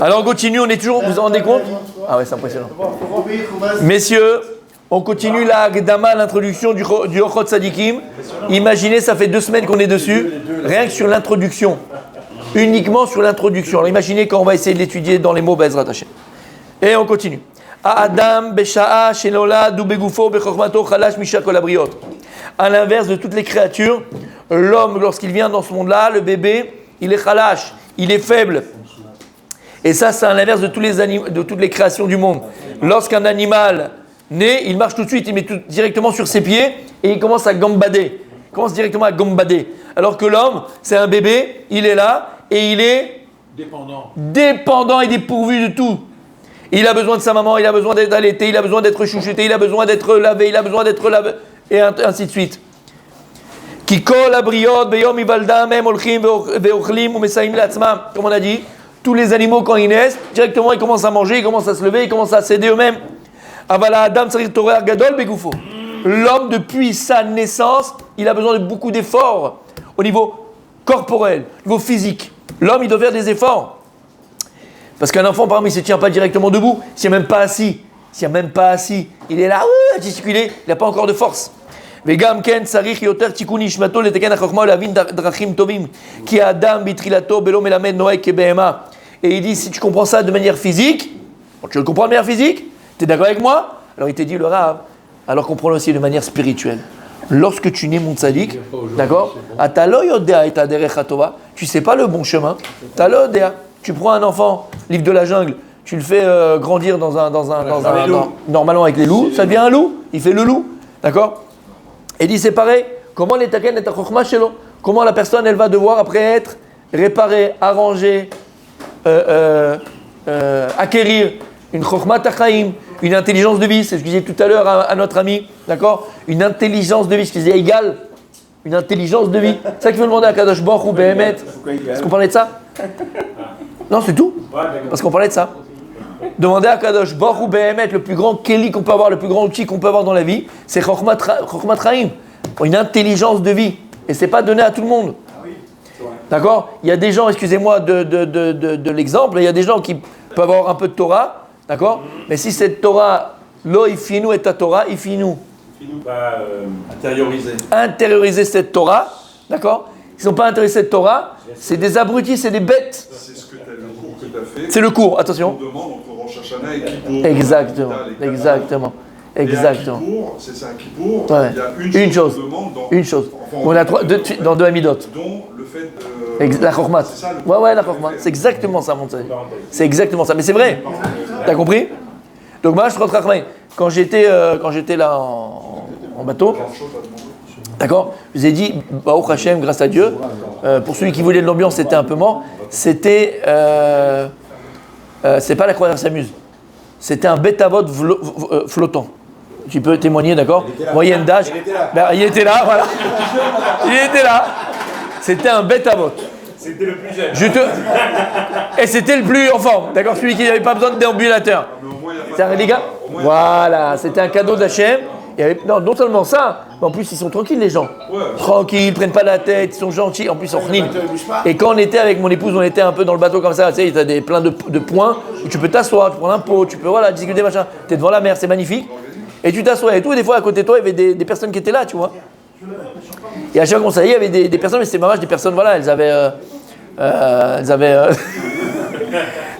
Alors on continue, on est toujours, vous vous rendez compte? Ah ouais, c'est impressionnant. Messieurs, on continue la Agdama, l'introduction du Ochot Tzadikim. Imaginez, ça fait 2 semaines qu'on est dessus, rien que sur l'introduction. Uniquement sur l'introduction. Alors imaginez quand on va essayer de l'étudier dans les mots Bezrat Hashem. Et on continue. Adam besha'a shenolad begufo bechokmato chalash misha kol habriot. À l'inverse de toutes les créatures, l'homme, lorsqu'il vient dans ce monde-là, le bébé, il est chalash, il est faible. Et ça, c'est à l'inverse de, de toutes les créations du monde. Lorsqu'un animal naît, il marche tout de suite, il met directement sur ses pieds et il commence à gambader. Il commence directement à gambader. Alors que l'homme, c'est un bébé, il est là et il est dépendant et dépourvu de tout. Il a besoin de sa maman, il a besoin d'être allaité, il a besoin d'être chouchouté, il a besoin d'être lavé, il a besoin d'être lavé, et ainsi de suite. Comme on a dit, tous les animaux quand ils naissent, directement ils commencent à manger, ils commencent à se lever, ils commencent à s'aider eux-mêmes. L'homme depuis sa naissance, il a besoin de beaucoup d'efforts au niveau corporel, au niveau physique. L'homme il doit faire des efforts. Parce qu'un enfant, par exemple, il ne se tient pas directement debout, il ne s'est même pas assis. Il est là, à gesticuler, il n'a pas encore de force. Et il dit, si tu comprends ça de manière physique, tu le comprends de manière phisique, tu es d'accord avec moi? Alors il te dit, le Rav, alors comprends-le aussi de manière spirituelle. Lorsque tu nais mon tzaddik, d'accord? Tu ne sais pas le bon chemin. Tu prends un enfant, livre de la jungle, tu le fais grandir dans normalement avec les loups, ça devient un loup, il fait le loup, d'accord? Et dit c'est pareil, comment la personne elle va devoir après être réparée, arrangée, acquérir une chokhmat hachaim, une intelligence de vie, c'est ce que je disais tout à l'heure à notre ami, d'accord? Une intelligence de vie, ce que je disais égal, une intelligence de vie. C'est ça qu'il faut demander à Kadosh Baruch Hu Behemet. Est-ce qu'on parlait de ça? Non, c'est tout. Parce qu'on parlait de ça. Demander à Kadosh Baruch Hu Behemet, le plus grand Keli qu'on peut avoir, le plus grand outil qu'on peut avoir dans la vie, c'est Chokhmat Chaim, une intelligence de vie. Et c'est pas donné à tout le monde. D'accord? Il y a des gens, excusez-moi de l'exemple, il y a des gens qui peuvent avoir un peu de Torah, d'accord? Mais si cette Torah, lo ifinu et ta Torah, ifinu. Intérioriser cette Torah, d'accord? Ils ne sont pas intéressés cette Torah, c'est des abrutis, c'est des bêtes. C'est ce que le cours que tu as fait. C'est le cours, attention. On demande entre Rosh Hashanah et Kippour. Exactement. Et à Kippour, c'est ça, Kippour, ouais. Il y a une chose. Une chose. On a dans 2 Amidot. Dont le fait de... La Chokhmat. Ouais, la Chokhmat. C'est exactement ça, mon tzaddik. C'est exactement ça. Mais c'est vrai. T'as compris? Donc moi, je rentre à quand j'étais là en bateau, d'accord, je vous ai dit, Baruch Hashem, grâce à Dieu, pour celui qui voulait de l'ambiance, c'était un peu mort, c'est pas la croisière s'amuse, c'était un bêta-vot flottant. Tu peux témoigner, d'accord? Moyenne d'âge. Il était là, voilà. Il était là. C'était un bêta-vot. C'était le plus jeune. Et c'était le plus en forme, d'accord? Celui qui n'avait pas besoin de déambulateur. C'est un les gars. Voilà, c'était un cadeau d'Hachem. Non seulement ça, mais en plus ils sont tranquilles les gens. Tranquilles, ils prennent pas la tête, ils sont gentils, en plus ils sont chnines. Et quand on était avec mon épouse, on était un peu dans le bateau comme ça, tu sais, tu as plein de points, où tu peux t'asseoir, tu prends un pot, tu peux discuter, machin. Tu es devant la mer, c'est magnifique. Et tu t'assois et tout, et des fois à côté de toi, il y avait des personnes qui étaient là, tu vois. Et à chaque fois qu'on s'allait, il y avait des personnes, mais c'était vraiment des personnes, voilà, elles avaient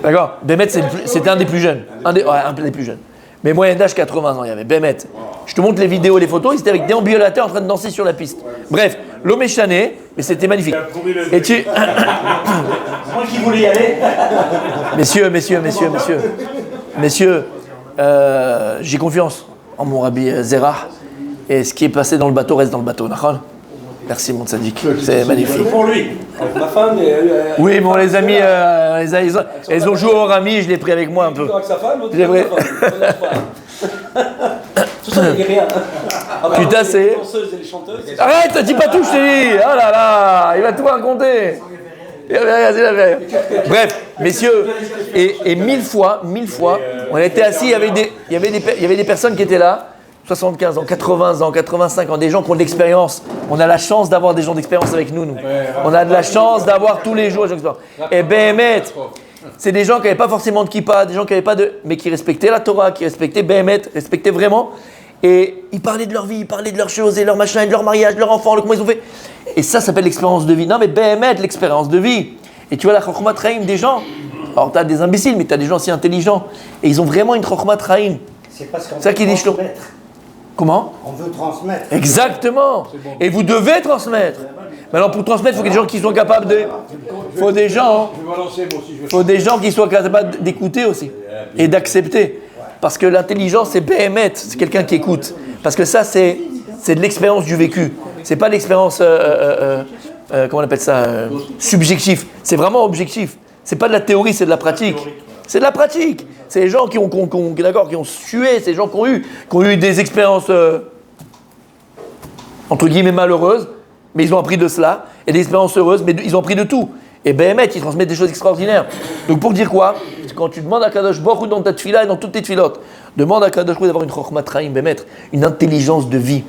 d'accord, Bémet c'était un des plus jeunes, un des plus jeunes. Mais moyenne d'âge 80 ans, il y avait Bémet. Je te montre les vidéos, les photos, ils étaient avec déambulateurs en train de danser sur la piste. Bref, l'homme est chané, mais c'était magnifique. Et tu... Moi qui voulais y aller. Messieurs, j'ai confiance en mon rabbi Zerah. Et ce qui est passé dans le bateau reste dans le bateau, d'accord? Merci mon tzaddik, c'est magnifique. Pour lui. Ma femme. Oui, bon, les amis, elles ont joué au rami, je l'ai pris avec moi un peu. Avec sa femme, l'autre C'est vrai. Tout ça, il n'y a rien. Tu t'assais. Les danseuses et les chanteuses. Arrête, dis pas tout, je t'ai dit. Oh là là, il va tout raconter. Bref, messieurs, et mille fois, on était assis, il y avait des personnes qui étaient là. 75 ans, 80 ans, 85 ans, des gens qui ont de l'expérience. On a la chance d'avoir des gens d'expérience avec nous. On a de la chance d'avoir tous les jours des gens d'expérience. Et Béhémet, c'est des gens qui n'avaient pas forcément de kippa, des gens qui n'avaient pas de... mais qui respectaient la Torah, qui respectaient Béhémet, respectaient vraiment. Et ils parlaient de leur vie, ils parlaient de leurs choses, et leur machin, et de leur mariage, de leur enfant, comment ils ont fait. Et ça s'appelle l'expérience de vie. Non mais Béhémet, l'expérience de vie. Et tu vois la Chokhmat Chaim des gens. Alors tu as des imbéciles, mais tu as des gens aussi intelligents. Et ils ont vraiment une Chokhmat Chaim. C'est parce qu'on ça veut qui dit transmettre. Comment? On veut transmettre. Exactement. Et vous devez transmettre. Maintenant, pour transmettre, il faut que des gens qui soient capables de... faut des gens qui soient capables d'écouter aussi. Et d'accepter. Parce que l'intelligence, c'est Béhémet. C'est quelqu'un qui écoute. Parce que ça, c'est de l'expérience du vécu. C'est pas l'expérience... comment on appelle ça subjectif. C'est vraiment objectif. C'est pas de la théorie, c'est de la pratique. C'est de la pratique. C'est les gens qui ont sué, c'est les gens qui ont eu des expériences entre guillemets malheureuses, mais ils ont appris de cela, et des expériences heureuses, mais ils ont appris de tout. Et Béhémet, ils transmettent des choses extraordinaires. Donc pour dire quoi? Quand tu demandes à Kadosh Baruch Hu dans ta tefila et dans toutes tes tfilotes, demande à Kadosh Baruch Hu d'avoir une chokhmat chaim, Béhémet, une intelligence de vie.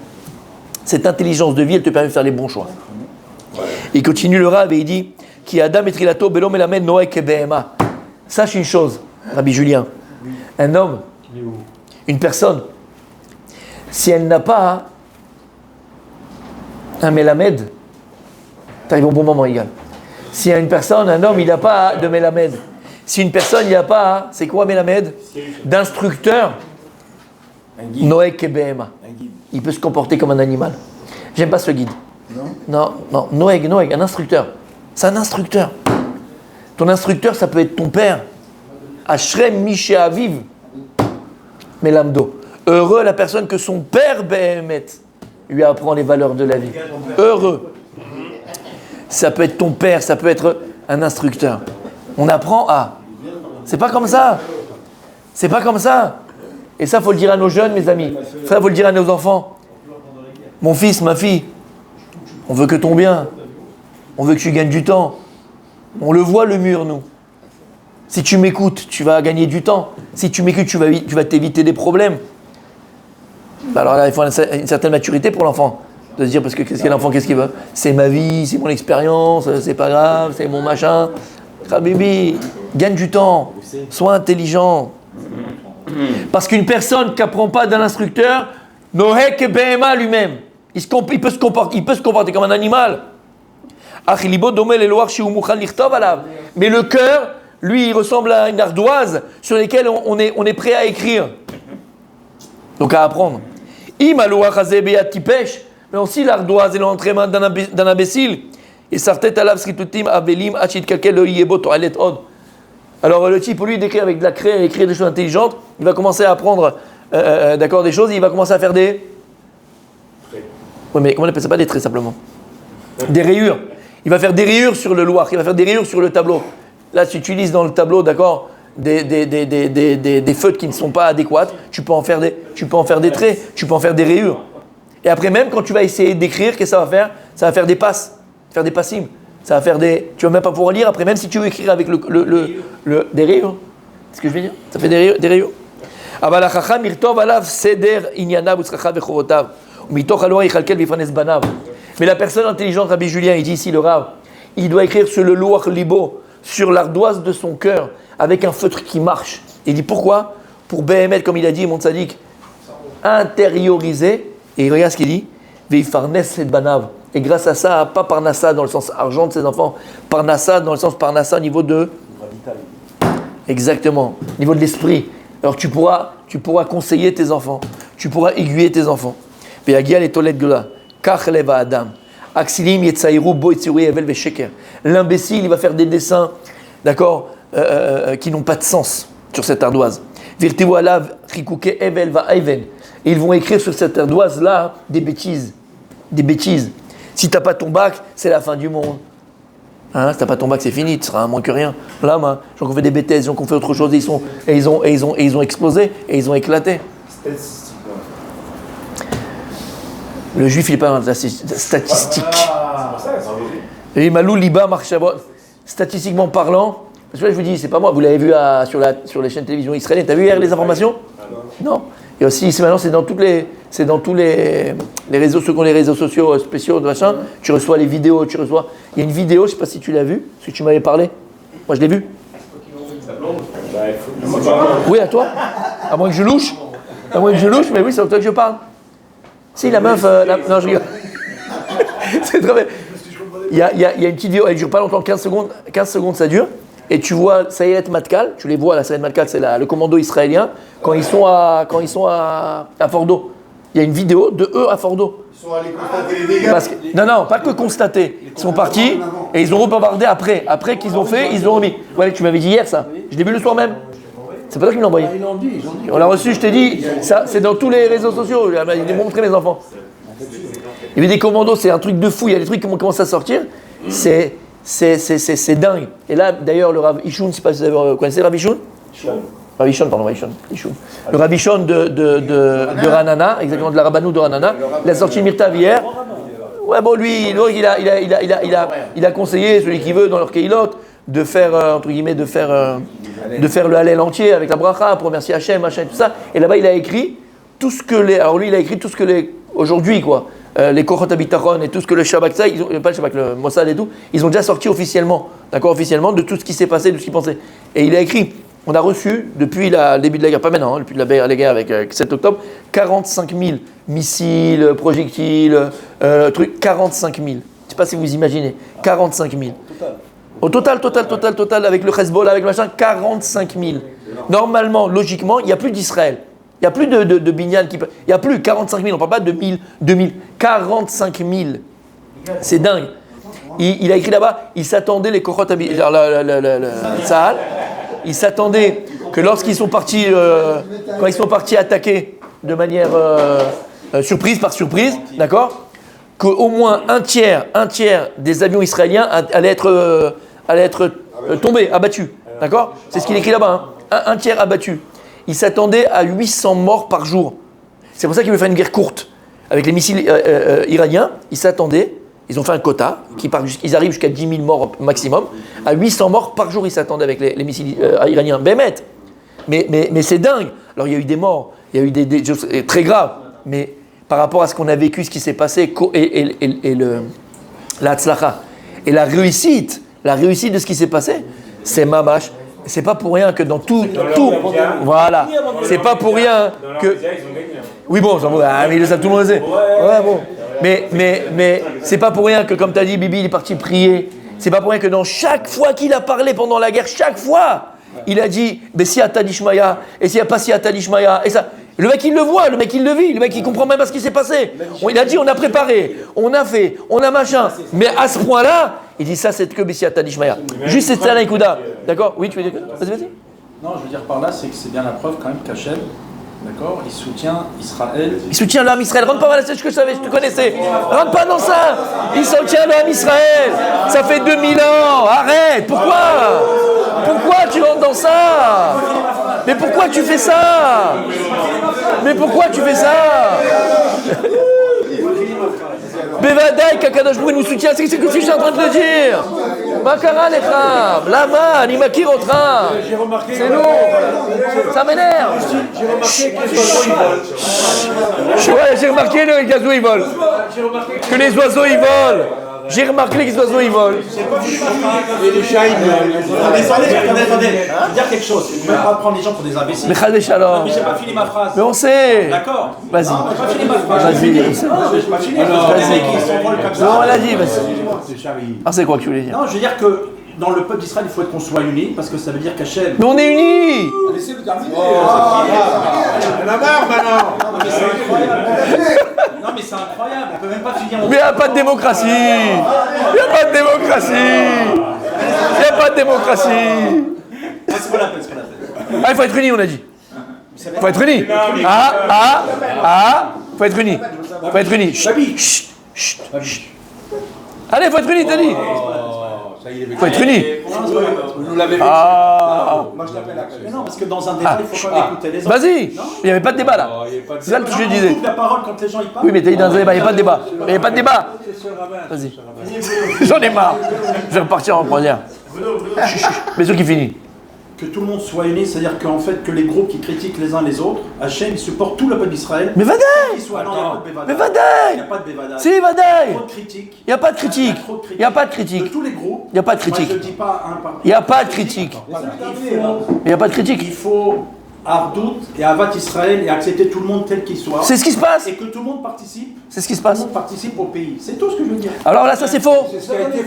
Cette intelligence de vie, elle te permet de faire les bons choix. Il continue le Rav et il dit Ki Adam et Trilato Belo Melamed Noé Ke Behema. Sache une chose, Rabbi Julien, un homme, une personne, si elle n'a pas un Melamed, t'arrives au bon moment, égal. Si une personne, un homme, il n'a pas de Melamed, si une personne, il n'a pas, c'est quoi Melamed? D'instructeur, Noé Ke Behema. Il peut se comporter comme un animal. J'aime pas ce guide. Non, Noé, un instructeur. C'est un instructeur. Ton instructeur, ça peut être ton père. Ashrem Mishe Aviv Melamdo. Heureux la personne que son père Béhémet lui apprend les valeurs de la vie. Heureux. Ça peut être ton père, ça peut être un instructeur. On apprend à. C'est pas comme ça. C'est pas comme ça. Et ça, faut le dire à nos jeunes, mes amis. Ça, faut le dire à nos enfants. Mon fils, ma fille, on veut que ton bien. On veut que tu gagnes du temps. On le voit, le mur, nous. Si tu m'écoutes, tu vas gagner du temps. Si tu m'écoutes, tu vas t'éviter des problèmes. Alors là, il faut une certaine maturité pour l'enfant. De se dire, parce que qu'est-ce qu'il veut? C'est ma vie, c'est mon expérience, c'est pas grave, c'est mon machin. Habibi, gagne du temps. Sois intelligent. Parce qu'une personne qui n'apprend pas d'un instructeur, Nohek Behema lui-même, il peut se comporter comme un animal. Mais le cœur, lui, il ressemble à une ardoise sur laquelle on est prêt à écrire. Donc à apprendre. Mais aussi l'ardoise est l'entrée main d'un imbécile. Et sartet alav sritutim avelim achit kakel lo yebo toalet od. Alors le type, au lieu d'écrire avec de la craie, écrire des choses intelligentes, il va commencer à apprendre d'accord, des choses, et il va commencer à faire des... Oui, mais comment on appelle ça? Pas des traits simplement. Des rayures. Il va faire des rayures sur le loir, il va faire des rayures sur le tableau. Là, si tu utilises dans le tableau, d'accord, des feutres qui ne sont pas adéquates, tu peux en faire des traits, tu peux en faire des rayures. Et après, même quand tu vas essayer d'écrire, qu'est-ce que ça va faire? Ça va faire des passes, faire des passimes. Ça va faire des... Tu vas même pas pouvoir lire après, même si tu veux écrire avec des rayures. C'est ce que je veux dire? Ça fait des rayures. Mais la personne intelligente, Rabbi Julien, il dit ici le Rav, il doit écrire sur le loach libo, sur l'ardoise de son cœur, avec un feutre qui marche. Il dit pourquoi? Pour Béhémet, comme il a dit, mon tzaddik, intérioriser, et regarde ce qu'il dit, veifarnes et banav. Et grâce à ça, pas parnassa dans le sens argent de ses enfants, parnassa dans le sens parnassa au niveau de... Exactement, au niveau de l'esprit. Alors tu pourras conseiller tes enfants, tu pourras aiguiller tes enfants. L'imbécile, il va faire des dessins, d'accord, qui n'ont pas de sens sur cette ardoise. Et ils vont écrire sur cette ardoise-là des bêtises. Si tu n'as pas ton bac, c'est la fin du monde. Hein, si tu n'as pas ton bac, c'est fini, tu seras un moins que rien. Là, les gens qui ont fait des bêtises, les gens qui ont fait autre chose, ils ont explosé et ils ont éclaté. Le juif, il n'est pas dans la statistique. Statistiquement parlant, parce que là, je vous dis, c'est pas moi, vous l'avez vu sur les chaînes de télévision israéliennes. Tu as vu hier les informations? Non. Et aussi, maintenant, c'est dans tous les réseaux, ceux qui ont les réseaux sociaux spéciaux, machin, tu reçois les vidéos, il y a une vidéo, je ne sais pas si tu l'as vue, parce que tu m'avais parlé. Moi, je l'ai vue. Oui, à toi. À moins que je louche. À moins que je louche, mais oui, c'est à toi que je parle. Si, la meuf... Non, je rigole. C'est très bien. Il y a une petite vidéo, elle dure pas longtemps, 15 secondes ça dure. Et tu vois Saïlet Matkal, tu les vois, la Saïlet Matkal, c'est le commando israélien, quand ils sont à Fordo. Il y a une vidéo de eux à Fordo. Ils sont allés constater les dégâts. Non, pas que constater. Ils sont partis et ils ont rebomardé après. Après qu'ils ont fait, ils ont remis. Ouais, tu m'avais dit hier ça. Je l'ai vu le soir même. C'est pas toi qui me l'as envoyé. Ils l'ont dit. On l'a reçu, je t'ai dit. Ça, c'est dans tous les réseaux sociaux. Il m'a montré mes enfants. Il y avait des commandos, c'est un truc de fou. Il y a des trucs qui commencent à sortir. C'est dingue. Et là, d'ailleurs, le Rav Ishoun, je ne sais pas si vous connaissez le Rav Ishoun. Rav Ishon. Le Rav Ishon de Ranana, exactement de la Rabbanou de Ranana, il a sorti une Myrtav hier. Ouais, bon, lui, il a conseillé celui qui veut dans leur keilot de faire, entre guillemets, de faire le Hallel entier avec la bracha pour remercier Hachem, machin et tout ça. Et là-bas, il a écrit tout ce que aujourd'hui, quoi, les Kochot Habitachon et tout ce que le Shabbat, pas le Shabbat, le Mossad et tout, ils ont déjà sorti officiellement, d'accord, officiellement, de tout ce qui s'est passé, de ce qu'ils pensaient. Et il a écrit, on a reçu, depuis le début de la guerre, pas maintenant, depuis la guerre avec 7 octobre, 45 000 missiles, projectiles, 45 000. Je ne sais pas si vous imaginez, 45 000. Au total, avec le Hezbollah, avec le machin, 45 000. Normalement, logiquement, il n'y a plus d'Israël. Il n'y a plus de Binyan qui peut. Il n'y a plus 45 000, on ne parle pas de 1000, 2000. 45 000. C'est dingue. Il a écrit là-bas, il s'attendait, les Kochot le Tzahal, il s'attendait que lorsqu'ils sont partis, quand ils sont partis attaquer de manière surprise par surprise, d'accord, qu'au moins un tiers des avions israéliens allaient être tombés, abattus, d'accord. C'est ce qu'il écrit là-bas, hein. Un tiers abattu. Il s'attendait à 800 morts par jour. C'est pour ça qu'il veut faire une guerre courte. Avec les missiles iraniens, ils s'attendaient, ils ont fait un quota, ils arrivent jusqu'à 10 000 morts maximum. À 800 morts par jour, ils s'attendaient avec les missiles iraniens. Bémet. Mais c'est dingue. Alors il y a eu des morts, il y a eu des choses très graves. Mais par rapport à ce qu'on a vécu, ce qui s'est passé, la tzlacha, et la réussite de ce qui s'est passé, c'est mamash. C'est pas pour rien que dans tout, voilà. C'est pas pour rien que. Oui bon, mais il le sait, tout le monde le sait. Ouais bon. Mais c'est pas pour rien que, comme tu as dit, Bibi, il est parti prier. C'est pas pour rien que dans chaque fois qu'il a parlé pendant la guerre, chaque fois, il a dit Bessiata Dishmaya, et s'il n'y a pas Siata Dishmaya, et ça. Le mec il le voit, le mec il le vit, le mec il comprend même pas ce qui s'est passé. Il a dit on a préparé, on a fait, on a machin. Mais à ce point-là, il dit ça c'est que Bessiata Dishmaya. Juste c'est ça l'Aïkouda. D'accord. Oui, tu veux dire quoi? Vas-y. Non, je veux dire par là, c'est que c'est bien la preuve quand même qu'Hachem, d'accord, il soutient Israël. Il soutient l'homme Israël. Rentre pas mal, c'est ce que je savais, je te connaissais. Rentre pas dans ça. Il soutient l'homme Israël. Ça fait 2000 ans. Arrête. Pourquoi tu rentres dans ça? Mais pourquoi tu fais ça? Bevadaï, Kakadosh Baruch Hu nous soutient, c'est ce que je suis en train de te dire. Makara Lecham, Lama, Nimakir au train. C'est lourd. Ça m'énerve. J'ai remarqué les gazous ils volent. Que les oiseaux ils volent. J'ai remarqué que les oiseaux ils volent. Et les chats ils Attendez, je veux dire quelque chose. Je ne veux pas prendre les gens pour des imbéciles. Mais Chadé Shalom. Mais j'ai pas fini ma phrase. Mais on sait. D'accord. Vas-y. Non, j'ai pas fini ma phrase. Vas-y. J'ai pas fini. Les mecs qui s'envolent comme ça. Non, elle a dit, vas-y. Ah, c'est quoi que tu voulais dire? Non, je veux dire que dans le peuple d'Israël, il faut qu'on soit unis parce que ça veut dire qu'Hachem. Mais on est unis. Laissez-le terminer. On a marre maintenant. Non, mais c'est incroyable. On peut même pas finir. Mais il n'y a pas de démocratie. C'est pas la peine, c'est pas la peine. Ah, il faut être unis, on a dit. Il faut être unis. Faut être unis. Chut. Allez, faut être unis, t'as dit. Faut être unis. Vous nous l'avez Moi je l'appelle Axel. Mais non, parce que dans un débat, il faut quand même écouter les autres. Vas-y. Il n'y avait pas de débat là. C'est ça que je disais. On coupe la parole quand les gens y parlent. Oui, mais t'as dit dans un débat, il n'y a pas de débat. Il n'y a pas de débat. Vas-y. J'en ai marre. Je vais repartir en première. Mais ceux qui finissent. que tout le monde soit uni, c'est-à-dire qu'en fait, que les groupes qui critiquent les uns les autres, Hachem, ils supportent tout le peuple d'Israël. Mais vadaï! Qu'ils soient- Non, il n'y a pas de Mais Bevadaï. vadaï! Il n'y a pas de Bevadaï. Si, vadaï! Trop de critiques. Il n'y a pas de critique. Il n'y a pas de De critique. tous les groupes. Il n'y a pas de critique. Moi, je ne dis pas un par Il n'y a pas de critique. Il n'y a pas de critique. Il faut Ardout et Avat Israël et accepter tout le monde tel qu'il soit. C'est ce qui se passe. Et que tout le monde participe. C'est ce qui se Tout le passe. monde participe au pays. C'est tout ce que je veux dire. Alors là, ça c'est faux.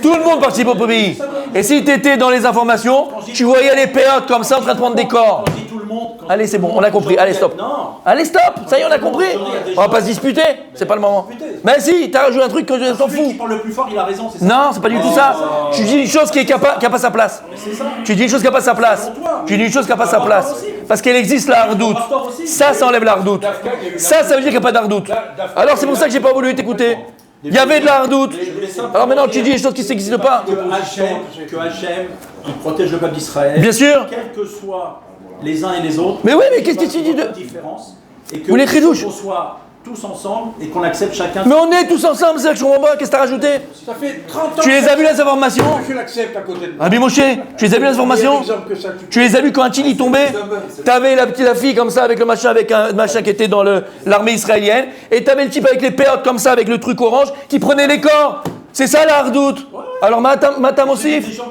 Tout le monde participe au pays. Et si tu étais dans les informations, tu voyais les péotes comme ça en train de prendre des corps. Quand je dis tout le monde. Allez, c'est bon, on a compris. Allez, stop. Non. Allez, stop. Ça y est, on a compris. On va pas se disputer. C'est pas le moment. Mais si, t'as rajouté un truc que je s'en Celui qui fous. parle le plus fort, il a raison, c'est ça. Non, c'est pas du tout ça. Tu dis une chose qui n'a pas sa place. C'est ça. Tu dis une chose qui n'a pas sa place. Tu dis une chose qui n'a pas sa place. Parce qu'elle existe la hardoute. Ça enlève la hardoute. Ça veut dire qu'il n'y a pas d'hardoute. Alors c'est pour ça que j'ai pas voulu t'écouter. Il y avait de la hardoute. Alors maintenant tu dis des choses qui n'existent pas. Que Hachem, il protège le peuple d'Israël. Bien sûr. Quels que soient les uns et les autres. Mais oui, mais qu'est-ce que tu dis de... différence. Et que Vous les tridouches. qu'on soit tous ensemble et qu'on accepte chacun. Mais on est tous ensemble, c'est ça que je comprends pas. Qu'est-ce que t'as rajouté? Ça fait 30 ans Tu les as vus les informations? que je l'accepte à côté de moi. Rabbi Moshe, tu les as vus les informations? Tu les as vus quand un Tili tombait? T'avais la fille comme ça avec le machin, avec un machin qui était dans l'armée israélienne, et t'avais le type avec les péotes comme ça, avec le truc orange, qui prenait les corps. C'est ça la hardoute. Alors Matam Il y a Osif. des gens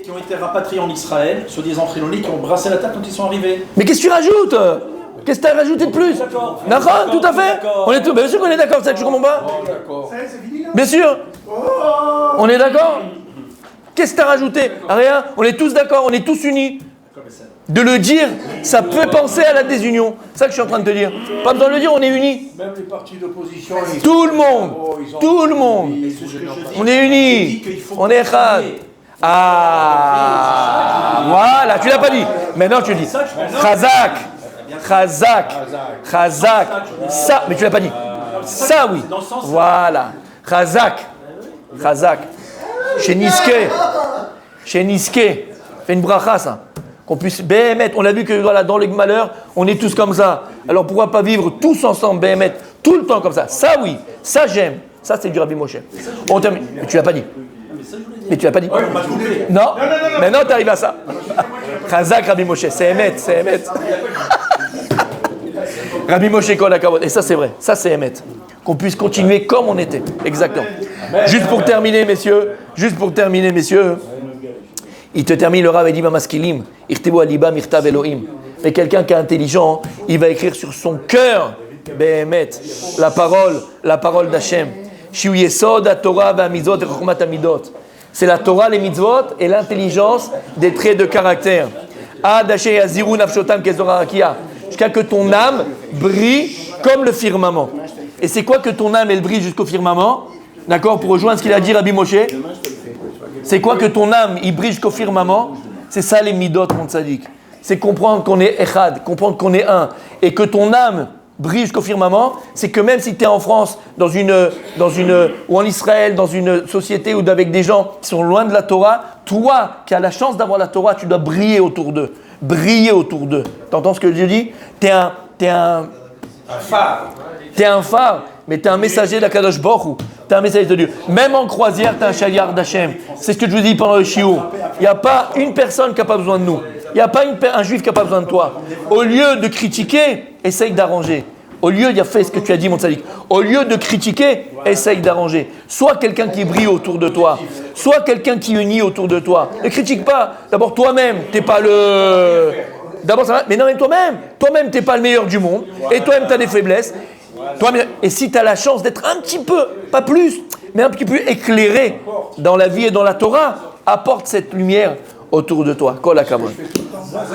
qui ont été rapatriés en Israël, soi-disant Chiloni, qui ont brassé la tête quand ils sont arrivés. Mais qu'est-ce que tu rajoutes? Qu'est-ce que tu as rajouté de plus? D'accord, tout à fait. On est tout, bien sûr qu'on est d'accord, c'est ça que je comprends pas. Bien sûr. On est d'accord. Qu'est-ce que tu as rajouté? Rien. On est tous d'accord, on est tous unis. De le dire, ça peut penser à la désunion. C'est ça que je suis en train de te dire. Pas besoin de le dire, on est unis. Même les partis d'opposition. Tout le monde. Tout le monde. On est unis. On est echad. Ah, voilà, tu l'as pas dit. Maintenant tu le dis. Chazak. Chazak, Chazak, ça, mais tu l'as pas dit. Ça oui. Voilà. Chazak, Chazak. Chez Niske, fais une bracha ça. Qu'on puisse béhémet. On a vu que voilà, dans les malheurs, on est tous comme ça. Alors pourquoi pas vivre tous ensemble, béhémet, tout le temps comme ça? Ça oui, ça j'aime. Ça c'est du Rabbi Moshe. On termine. Mais tu l'as pas dit. Mais tu l'as pas dit. Non. Maintenant tu arrives à ça. Chazak, Rabbi Moshe, c'est Emet, c'est Emet. Rabbi Moshe Kol HaKavod. Et ça c'est vrai, ça c'est Emet. Qu'on puisse continuer comme on était. Exactement. Juste pour terminer, messieurs, il te termine le Rav et dit Maskilim, Irtebu Alibam, Irtav Elohim. Mais quelqu'un qui est intelligent, il va écrire sur son cœur, Behemet, la parole d'Hachem. Shiu Yesod HaTorah VaMitzvot Chokhmat HaMidot. C'est la Torah, les mitzvot et l'intelligence des traits de caractère. Ad Asher Yaziru Nafshotam Kezor Harakia. Jusqu'à que ton âme brille comme le firmament. Et c'est quoi que ton âme, elle brille jusqu'au firmament? D'accord, pour rejoindre ce qu'il a dit Rabbi Moshe. C'est quoi que ton âme, il brille jusqu'au firmament? C'est ça les midot, mon tzaddik. C'est comprendre qu'on est echad, comprendre qu'on est un. Et que ton âme brille jusqu'au firmament, c'est que même si tu es en France, ou en Israël, dans une société ou avec des gens qui sont loin de la Torah, toi qui as la chance d'avoir la Torah, tu dois briller autour d'eux. Briller autour d'eux. T'entends ce que je dis? T'es un phare. T'es un phare, mais t'es un messager d'Akadosh Baruch Hu. T'es un messager de Dieu. Même en croisière, t'es un chaliard d'Hachem. C'est ce que je vous dis pendant le shiur. Il n'y a pas une personne qui n'a pas besoin de nous. Il n'y a pas un juif qui n'a pas besoin de toi. Au lieu de critiquer, essaye d'arranger. Au lieu, il y a fait ce que tu as dit, mon tzaddik. Au lieu de critiquer, essaye d'arranger. Soit quelqu'un qui brille autour de toi, soit quelqu'un qui unit autour de toi. Ne critique pas. D'abord, toi-même, t'es pas le... D'abord, ça va. Mais non, même toi-même, t'es pas le meilleur du monde. Et toi-même, tu as des faiblesses. Et si tu as la chance d'être un petit peu, pas plus, mais un petit peu éclairé dans la vie et dans la Torah, apporte cette lumière autour de toi. Kol HaKavod.